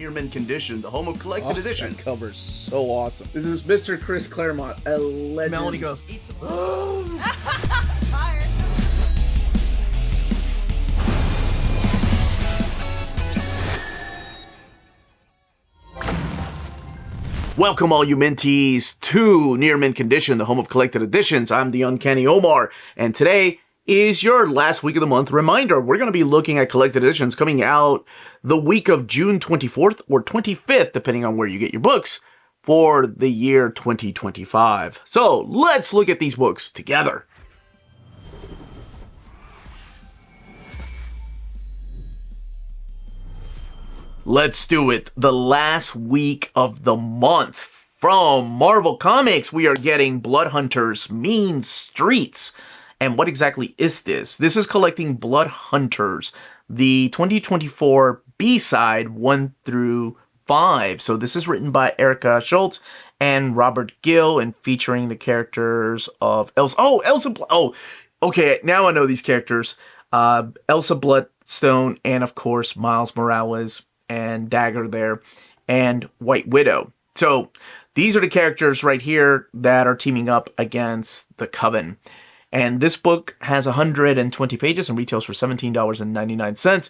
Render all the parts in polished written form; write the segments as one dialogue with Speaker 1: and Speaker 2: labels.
Speaker 1: Near Mint Condition, the home of collected editions.
Speaker 2: That cover's so awesome.
Speaker 3: This is Mr. Chris Claremont, a legend.
Speaker 1: Melanie goes,
Speaker 4: Tired.
Speaker 1: welcome all you Minties to Near Mint Condition, the home of collected editions. I'm the Uncanny Omar, and today is your last week of the month reminder. We're going to be looking at collected editions coming out the week of June 24th or 25th, depending on where you get your books, for the year 2025. So let's look at these books together. Let's do it. The last week of the month. From Marvel Comics, we are getting Blood Hunters, Mean Streets. And what exactly is this? This is collecting Blood Hunters, the 2024 B-side 1 through 5. So this is written by Erica Schultz and Robert Gill and featuring the characters of Elsa. Okay, now I know these characters. Elsa Bloodstone and, of course, Miles Morales and Dagger there and White Widow. So these are the characters right here that are teaming up against the Coven. And this book has 120 pages and retails for $17.99.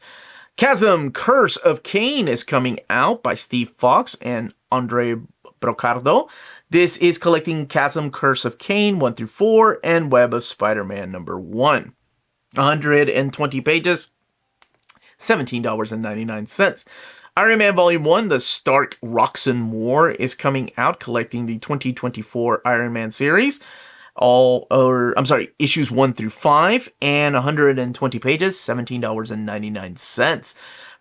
Speaker 1: Chasm Curse of Cain is coming out by Steve Fox and Andre Brocardo. This is collecting Chasm Curse of Cain 1 through 4 and Web of Spider-Man number 1. 120 pages, $17.99. Iron Man Volume 1, The Stark Roxxon War, is coming out, collecting the 2024 Iron Man series. Issues 1 through 5, and 120 pages, $17.99.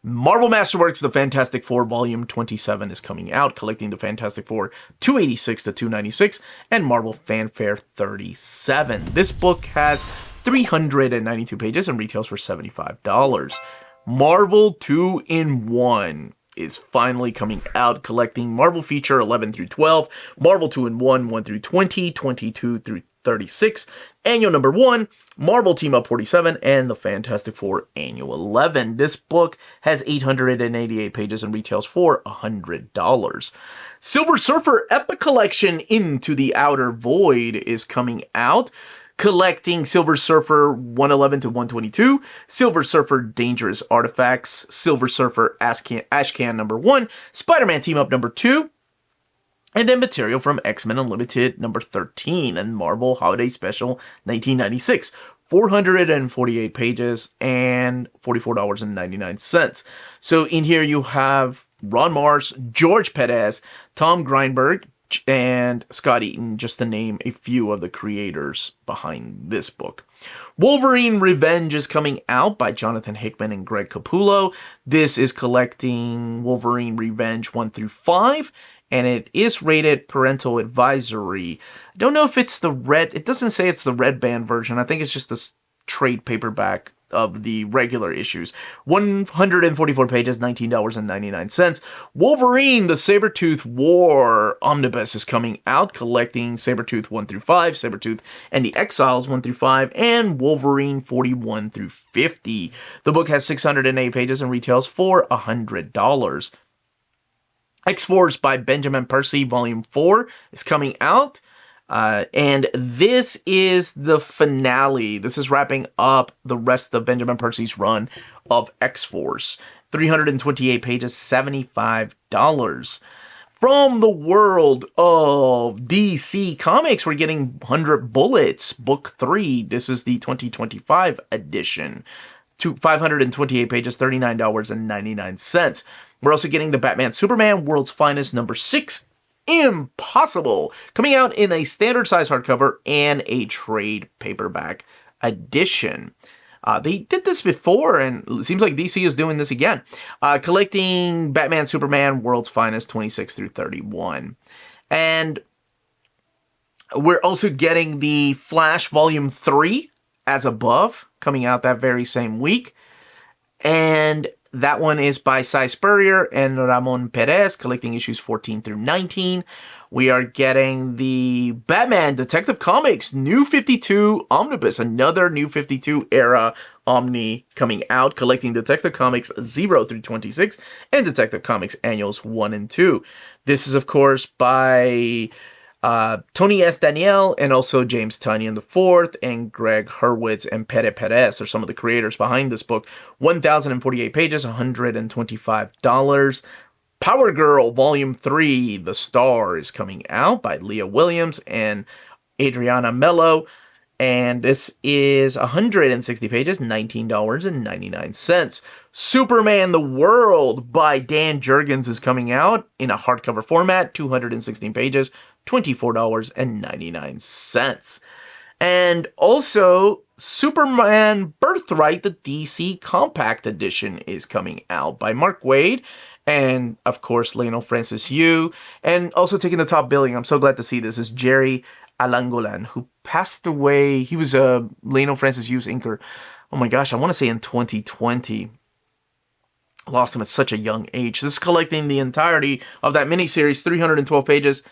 Speaker 1: Marvel Masterworks, The Fantastic Four, Volume 27 is coming out, collecting the Fantastic Four 286 to 296, and Marvel Fanfare 37. This book has 392 pages and retails for $75. Marvel 2-in-1 is finally coming out, collecting Marvel Feature 11 through 12, Marvel 2-in-1 1 through 20, 22 through 36, Annual number 1, Marvel Team Up 47, and the Fantastic Four Annual 11. This book has 888 pages and retails for $100. Silver Surfer Epic Collection Into the Outer Void is coming out, collecting Silver Surfer 111 to 122, Silver Surfer Dangerous Artifacts, Silver Surfer Ashcan number 1, Spider-Man Team Up number 2, and then material from X-Men Unlimited number 13 and Marvel Holiday Special 1996. 448 pages and $44.99. So in here you have Ron Mars, George Perez, Tom Greinberg, and Scott Eaton, just to name a few of the creators behind this book. Wolverine Revenge is coming out by Jonathan Hickman and Greg Capullo. This is collecting Wolverine Revenge 1 through 5, and it is rated parental advisory. I don't know if it's the red, it doesn't say it's the red band version. I think it's just this trade paperback of the regular issues. 144 pages, $19.99. Wolverine, The Sabretooth War Omnibus is coming out, collecting Sabretooth 1 through 5, Sabretooth and the Exiles 1 through 5, and Wolverine 41 through 50. The book has 608 pages and retails for $100. X-Force by Benjamin Percy, Volume 4 is coming out. And this is the finale. This is wrapping up the rest of Benjamin Percy's run of X-Force. 328 pages, $75. From the world of DC Comics, we're getting 100 Bullets, Book 3. This is the 2025 edition. 528 pages, $39.99. We're also getting the Batman Superman World's Finest number 6. Impossible, coming out in a standard size hardcover and a trade paperback edition. They did this before, and it seems like DC is doing this again. Collecting Batman Superman World's Finest 26 through 31. And we're also getting the Flash Volume 3 as above, coming out that very same week. And That one is by Cy Spurrier and Ramon Perez, collecting issues 14 through 19. We are getting the Batman Detective Comics New 52 Omnibus, another New 52 era Omni coming out, collecting Detective Comics 0 through 26 and Detective Comics Annuals 1 and 2. This is, of course, by Tony S. Daniel and also James Tynion IV and Greg Hurwitz and Pere Perez are some of the creators behind this book. 1,048 pages, $125. Power Girl Volume 3, The Star, is coming out by Leah Williams and Adriana Mello. And this is 160 pages, $19.99. Superman The World by Dan Jurgens is coming out in a hardcover format, 216 pages, $24.99. And also, Superman Birthright, the DC Compact Edition, is coming out by Mark Waid and, of course, Lionel Francis Yu. And also taking the top billing, I'm so glad to see this, is Jerry Alangolan, who passed away. He was a Lionel Francis Yu's inker. Oh my gosh, I want to say in 2020. Lost him at such a young age. This is collecting the entirety of that miniseries, 312 pages,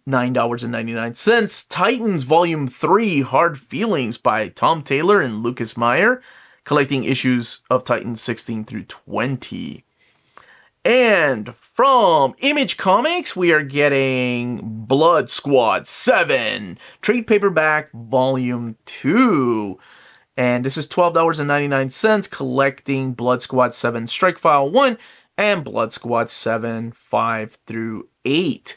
Speaker 1: $9.99. Titans Volume 3, Hard Feelings by Tom Taylor and Lucas Meyer, collecting issues of Titans 16 through 20. And from Image Comics, we are getting Blood Squad 7, trade paperback Volume 2. And this is $12.99, collecting Blood Squad 7 Strike File 1 and Blood Squad 7 5 through 8.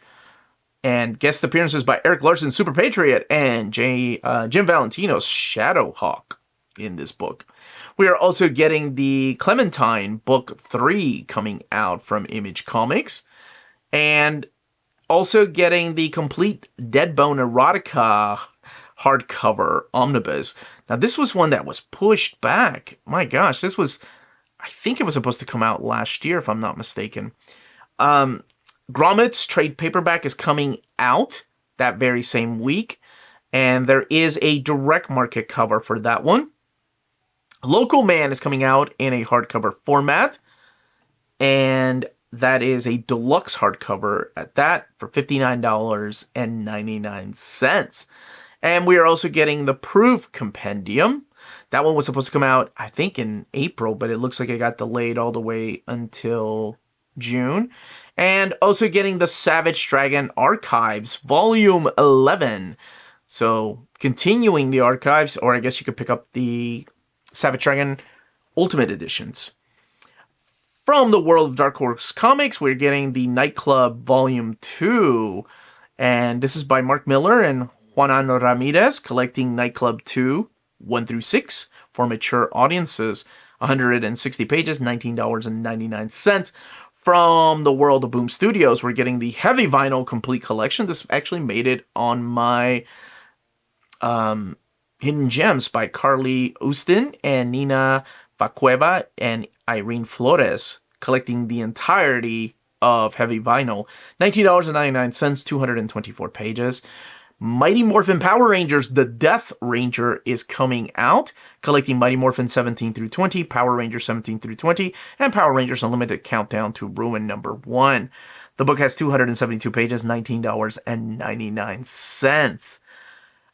Speaker 1: And guest appearances by Eric Larson, Super Patriot, and Jim Valentino's Shadowhawk in this book. We are also getting the Clementine Book 3 coming out from Image Comics. And also getting the complete Deadbone Erotica hardcover omnibus. Now, this was one that was pushed back. My gosh, this was, I think it was supposed to come out last year, if I'm not mistaken. Gromit's trade paperback is coming out that very same week. And there is a direct market cover for that one. Local Man is coming out in a hardcover format, and that is a deluxe hardcover at that for $59.99. And we are also getting the Proof Compendium. That one was supposed to come out, I think, in April, but it looks like it got delayed all the way until June. And also getting the Savage Dragon Archives, Volume 11. So, continuing the archives, or I guess you could pick up the Savage Dragon Ultimate Editions. From the world of Dark Horse Comics, we're getting the Nightclub Volume 2. And this is by Mark Miller and Juan Ramirez, collecting Nightclub 2, 1 through 6, for mature audiences. 160 pages, $19.99. From the world of Boom Studios, we're getting the Heavy Vinyl Complete Collection. This actually made it on my Hidden Gems by Carly Ustin and Nina Vacueva and Irene Flores, collecting the entirety of Heavy Vinyl. $19.99, 224 pages. Mighty Morphin Power Rangers, The Death Ranger, is coming out, collecting Mighty Morphin 17 through 20, Power Rangers 17 through 20, and Power Rangers Unlimited Countdown to Ruin number 1. The book has 272 pages, $19.99.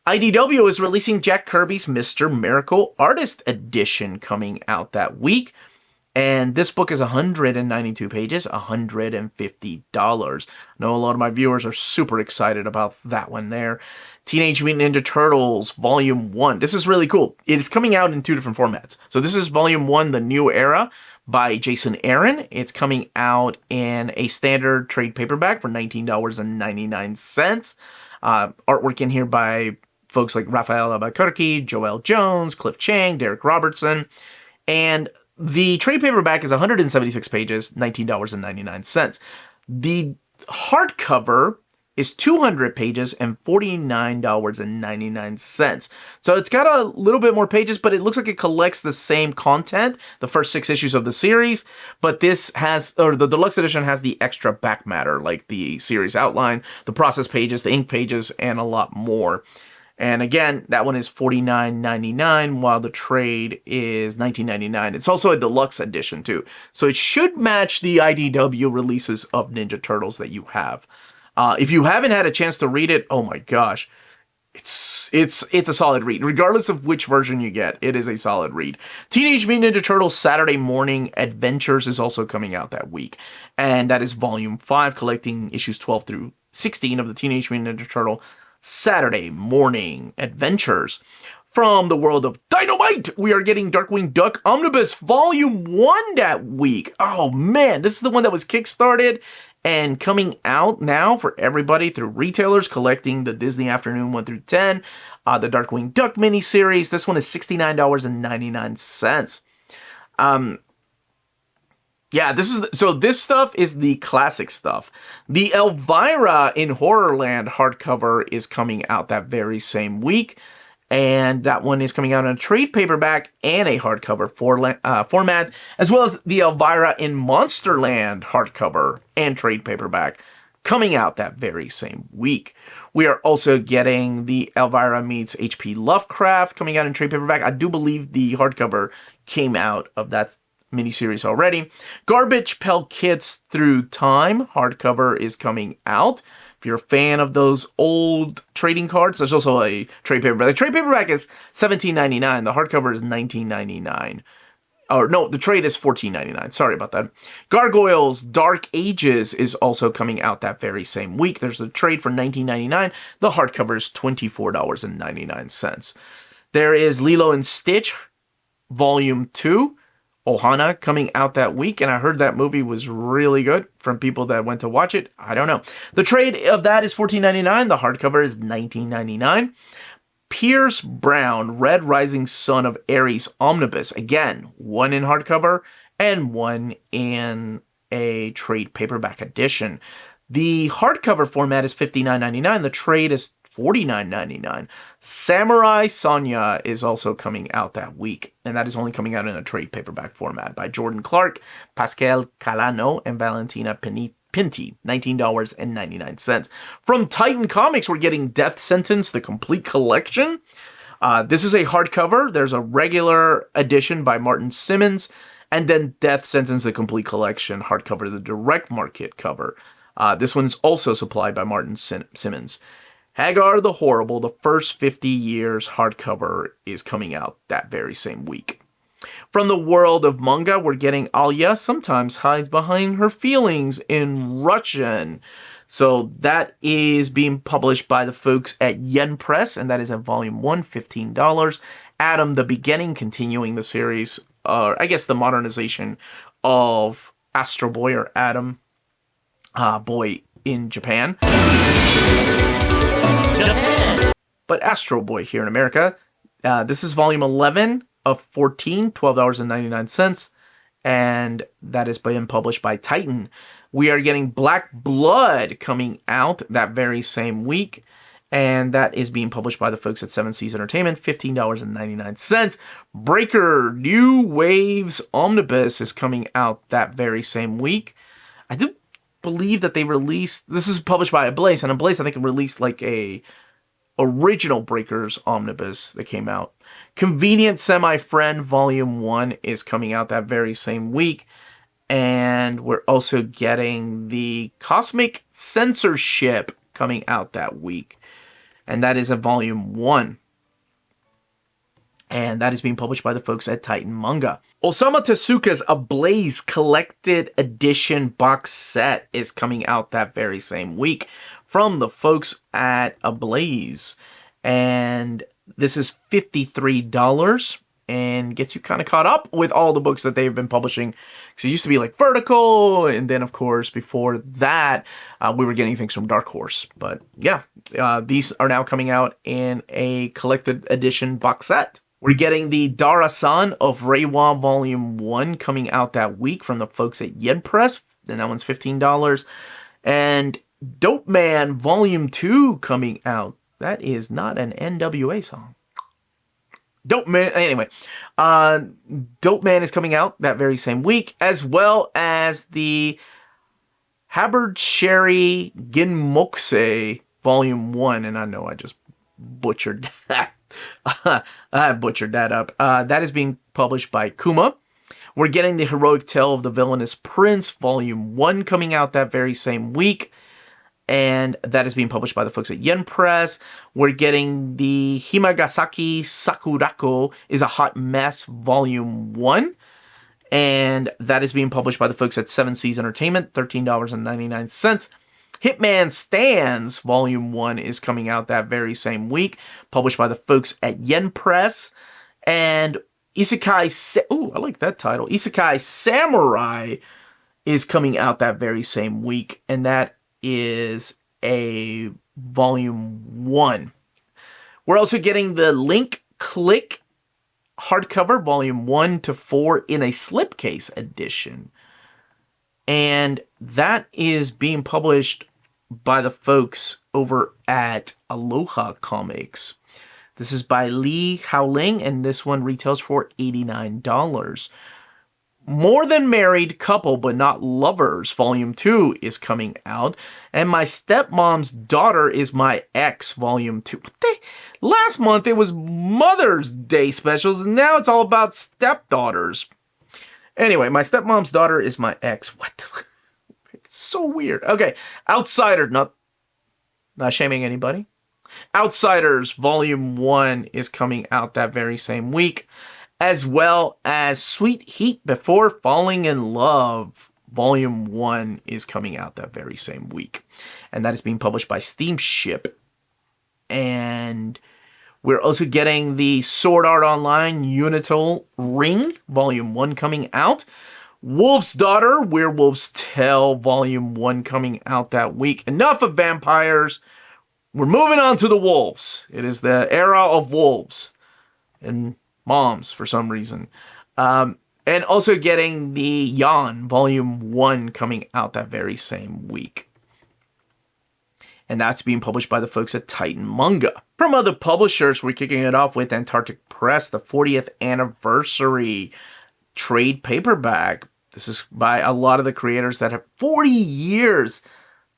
Speaker 1: IDW is releasing Jack Kirby's Mr. Miracle Artist Edition coming out that week. And this book is 192 pages, $150. I know a lot of my viewers are super excited about that one there. Teenage Mutant Ninja Turtles, Volume 1. This is really cool. It is coming out in 2 different formats. So this is Volume 1, The New Era, by Jason Aaron. It's coming out in a standard trade paperback for $19.99. Artwork in here by folks like Rafael Albuquerque, Joel Jones, Cliff Chang, Derek Robertson. And the trade paperback is 176 pages, $19.99. The hardcover is 200 pages and $49.99. So it's got a little bit more pages, but it looks like it collects the same content, the first 6 issues of the series, but this has, or the deluxe edition has the extra back matter, like the series outline, the process pages, the ink pages, and a lot more. And again, that one is $49.99, while the trade is $19.99. It's also a deluxe edition too, so it should match the IDW releases of Ninja Turtles that you have. If you haven't had a chance to read it, oh my gosh, it's a solid read. Regardless of which version you get, it is a solid read. Teenage Mutant Ninja Turtles Saturday Morning Adventures is also coming out that week, and that is Volume 5, collecting issues 12 through 16 of the Teenage Mutant Ninja Turtle Saturday Morning Adventures. From the world of Dynamite, we are getting Darkwing Duck Omnibus Volume 1 that week. Oh man, this is the one that was kickstarted and coming out now for everybody through retailers collecting the Disney Afternoon 1 through 10. The Darkwing Duck miniseries. This one is $69.99. Yeah, this stuff is the classic stuff. The Elvira in Horrorland hardcover is coming out that very same week, and that one is coming out in a trade paperback and a hardcover format, as well as the Elvira in Monsterland hardcover and trade paperback coming out that very same week. We are also getting the Elvira meets H.P. Lovecraft coming out in trade paperback. I do believe the hardcover came out of that miniseries already. Garbage Pail Kids Through Time hardcover is coming out. If you're a fan of those old trading cards, there's also a trade paperback. The trade paperback is $17.99. The hardcover is $19.99. Or no, the trade is $14.99. Sorry about that. Gargoyles Dark Ages is also coming out that very same week. There's a trade for $19.99. The hardcover is $24.99. There is Lilo and Stitch Volume 2. Ohana coming out that week, and I heard that movie was really good from people that went to watch it. I don't know. The trade of that is $14.99. The hardcover is $19.99. Pierce Brown, Red Rising Sun of Ares Omnibus. Again, one in hardcover and one in a trade paperback edition. The hardcover format is $59.99. The trade is $49.99. Samurai Sonya is also coming out that week, and that is only coming out in a trade paperback format by Jordan Clark, Pascal Calano, and Valentina Pinti, $19.99. From Titan Comics, we're getting Death Sentence, the complete collection. This is a hardcover. There's a regular edition by Martin Simmons, and then Death Sentence, the complete collection hardcover, the direct market cover. This one's also supplied by Martin Simmons. Hagar the Horrible, the first 50 years hardcover is coming out that very same week. From the world of manga, we're getting Alya Sometimes Hides Behind Her Feelings in Russian. So that is being published by the folks at Yen Press, and that is at Volume 1, $15. Adam the Beginning, continuing the series, I guess the modernization of Astro Boy or Adam Boy in Japan. But Astro Boy here in America. This is volume 11 of 14, $12.99, and that is being published by Titan. We are getting Black Blood coming out that very same week, and that is being published by the folks at Seven Seas Entertainment, $15.99. Breaker New Waves Omnibus is coming out that very same week. I do believe that they released, this is published by Ablaze, and Ablaze I think released like a original Breakers Omnibus that came out. Convenient Semi-Friend Volume 1 is coming out that very same week, and we're also getting the Cosmic Censorship coming out that week, and that is a Volume 1. And that is being published by the folks at Titan Manga. Osamu Tezuka's Ablaze Collected Edition box set is coming out that very same week from the folks at Ablaze. And this is $53 and gets you kind of caught up with all the books that they've been publishing. So it used to be like Vertical, and then of course before that we were getting things from Dark Horse. But yeah, these are now coming out in a collected edition box set. We're getting the Dara-san of Reiwa Volume 1 coming out that week from the folks at Yen Press, and that one's $15. And Dope Man Volume 2 coming out. That is not an NWA song. Dope Man, anyway. Dope Man is coming out that very same week, as well as the Haberdashery Ginmokusei Volume 1, and I know I just butchered that. I butchered that up. That is being published by Kuma. We're getting The Heroic Tale of the Villainous Prince, Volume 1, coming out that very same week. And that is being published by the folks at Yen Press. We're getting the Himagasaki Sakurako is a Hot Mess, Volume 1. And that is being published by the folks at Seven Seas Entertainment, $13.99. Hitman Stands, Volume 1 is coming out that very same week, published by the folks at Yen Press. And I like that title. Isekai Samurai is coming out that very same week, and that is a Volume 1. We're also getting the Link Click hardcover, Volume 1 to 4 in a slipcase edition. And that is being published by the folks over at Aloha Comics. This is by Lee Howling, and this one retails for $89. More Than Married, Couple But Not Lovers, Volume 2 is coming out. And My Stepmom's Daughter Is My Ex, Volume 2. Last month it was Mother's Day specials, and now it's all about stepdaughters. Anyway, My Stepmom's Daughter Is My Ex. What? It's so weird. Okay, Outsider, not shaming anybody. Outsiders, Volume 1 is coming out that very same week, as well as Sweet Heat Before Falling in Love, Volume 1 is coming out that very same week. And that is being published by Steamship. And we're also getting the Sword Art Online Unital Ring, Volume 1 coming out. Wolf's Daughter, Werewolf's Tale, Volume 1 coming out that week. Enough of vampires. We're moving on to the wolves. It is the era of wolves and moms for some reason. And also getting the Yan Volume 1 coming out that very same week. And that's being published by the folks at Titan Manga. From other publishers, we're kicking it off with Antarctic Press, the 40th anniversary trade paperback. This is by a lot of the creators that have 40 years.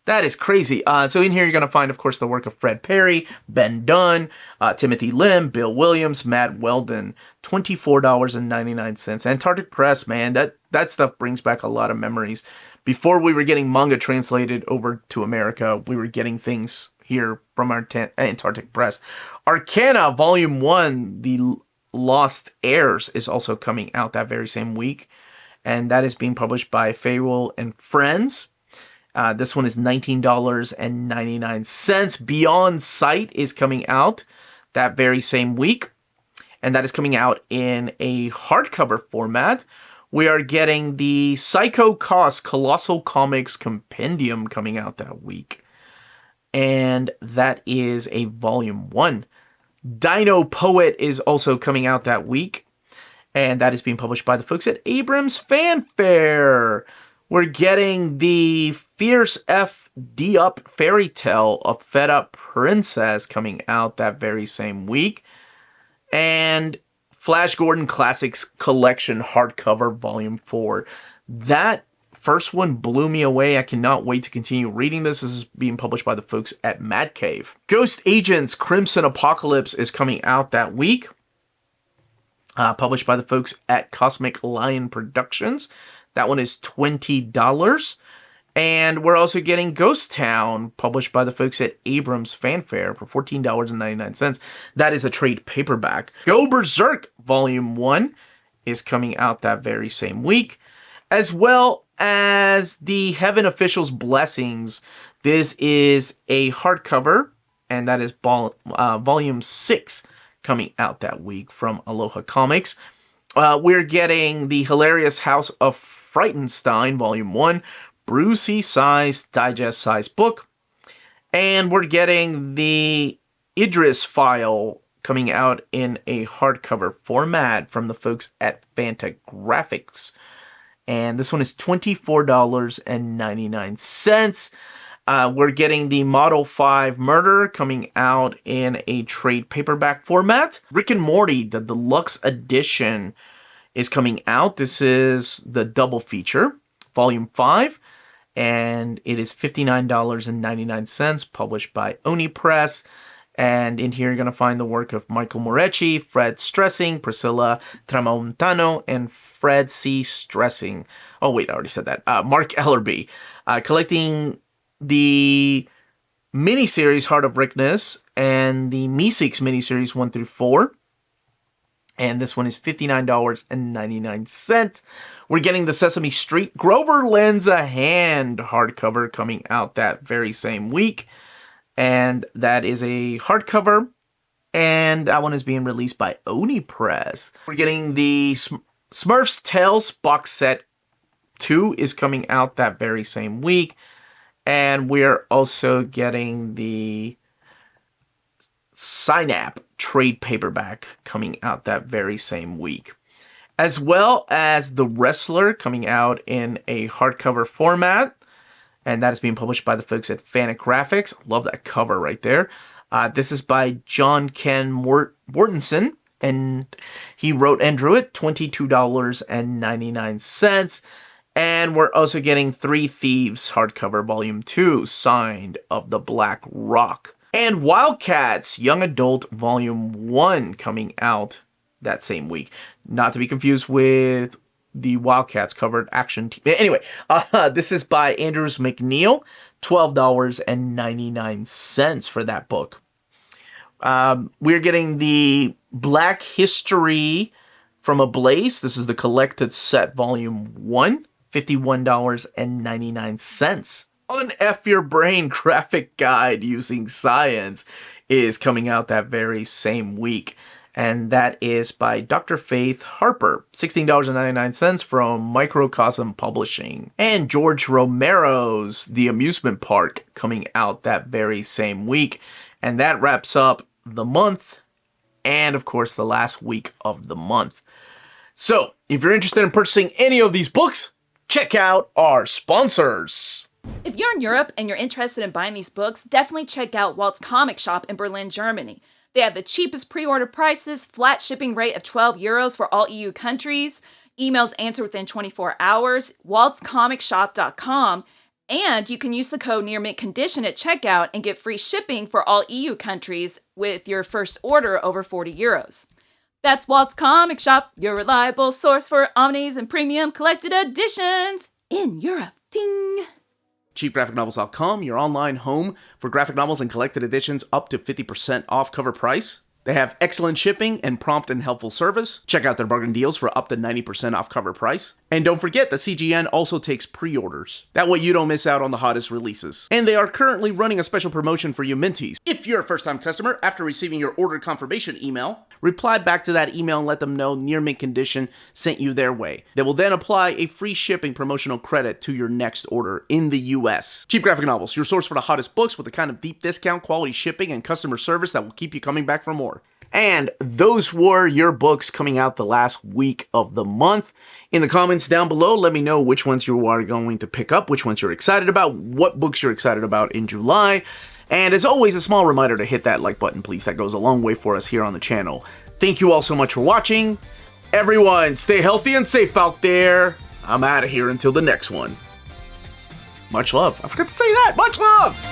Speaker 1: That is crazy. So in here, you're going to find, of course, the work of Fred Perry, Ben Dunn, Timothy Lim, Bill Williams, Matt Weldon, $24.99. Antarctic Press, man, that stuff brings back a lot of memories. Before we were getting manga translated over to America, we were getting things here from our Antarctic Press. Arcana, Volume 1, The Lost Heirs, is also coming out that very same week. And that is being published by Faywell and Friends. This one is $19.99. Beyond Sight is coming out that very same week. And that is coming out in a hardcover format. We are getting the Psycho Cost Colossal Comics Compendium coming out that week. And that is a Volume 1. Dino Poet is also coming out that week. And that is being published by the folks at Abrams Fanfare. We're getting the Fierce F.D. Up Fairy Tale of Fed Up Princess coming out that very same week. And Flash Gordon Classics Collection Hardcover Volume 4. That first one blew me away. I cannot wait to continue reading this. This is being published by the folks at Mad Cave. Ghost Agents Crimson Apocalypse is coming out that week. Published by the folks at Cosmic Lion Productions. That one is $20. And we're also getting Ghost Town, published by the folks at Abrams Fanfare for $14.99. That is a trade paperback. Go Berserk Volume 1 is coming out that very same week. As well as the Heaven Officials Blessings. This is a hardcover, and that is Volume 6 coming out that week from Aloha Comics. We're getting the Hilarious House of Frightenstein, Volume 1, Brucey size, digest size book. And we're getting the Idris File coming out in a hardcover format from the folks at Fantagraphics. And this one is $24.99. We're getting the Model 5 Murder coming out in a trade paperback format. Rick and Morty, the deluxe edition, is coming out. This is the double feature, Volume 5, and it is $59.99, published by Oni Press. And in here, you're going to find the work of Michael Morecci, Fred Stressing, Priscilla Tramontano, and Fred C. Stressing. Oh, wait, I already said that. Mark Ellerby. Collecting the miniseries Heart of Rickness and the Meeseeks miniseries 1 through 4. And this one is $59.99. We're getting the Sesame Street Grover Lends a Hand hardcover coming out that very same week. And that is a hardcover, and that one is being released by Oni Press. We're getting the Smurfs Tales box set 2 is coming out that very same week, and we're also getting the Synap trade paperback coming out that very same week, as well as The Wrestler coming out in a hardcover format. And that is being published by the folks at Fantagraphics. Love that cover right there. This is by John Ken Mortensen, and he wrote and drew it, $22.99. And we're also getting Three Thieves hardcover, Volume 2, signed of the Black Rock. And Wildcats Young Adult Volume 1 coming out that same week. Not to be confused with the Wildcats covered action team. Anyway, this is by Andrews McNeil, $12.99 for that book. We're getting the Black History from Ablaze. This is the collected set, Volume 1, $51.99. Unf Your Brain graphic guide using science is coming out that very same week. And that is by Dr. Faith Harper, $16.99 from Microcosm Publishing. And George Romero's The Amusement Park coming out that very same week. And that wraps up the month and, of course, the last week of the month. So, if you're interested in purchasing any of these books, check out our sponsors.
Speaker 2: If you're in Europe and you're interested in buying these books, definitely check out Walt's Comic Shop in Berlin, Germany. They have the cheapest pre-order prices, flat shipping rate of €12 for all EU countries, emails answered within 24 hours, waltzcomicshop.com, and you can use the code nearmintcondition at checkout and get free shipping for all EU countries with your first order over €40. That's Walt's Comic Shop, your reliable source for omnis and premium collected editions in Europe. Ding!
Speaker 1: CheapGraphicNovels.com, your online home for graphic novels and collected editions up to 50% off cover price. They have excellent shipping and prompt and helpful service. Check out their bargain deals for up to 90% off cover price. And don't forget that CGN also takes pre-orders. That way you don't miss out on the hottest releases. And they are currently running a special promotion for you Minties. If you're a first-time customer, after receiving your order confirmation email, reply back to that email and let them know Near Mint Condition sent you their way. They will then apply a free shipping promotional credit to your next order in the US. Cheap Graphic Novels, your source for the hottest books with the kind of deep discount, quality shipping, and customer service that will keep you coming back for more. And those were your books coming out the last week of the month. In the comments down below, let me know which ones you are going to pick up, which ones you're excited about, what books you're excited about in July. And as always, a small reminder to hit that like button, please. That goes a long way for us here on the channel. Thank you all so much for watching. Everyone, stay healthy and safe out there. I'm out of here until the next one. Much love. I forgot to say that. Much love.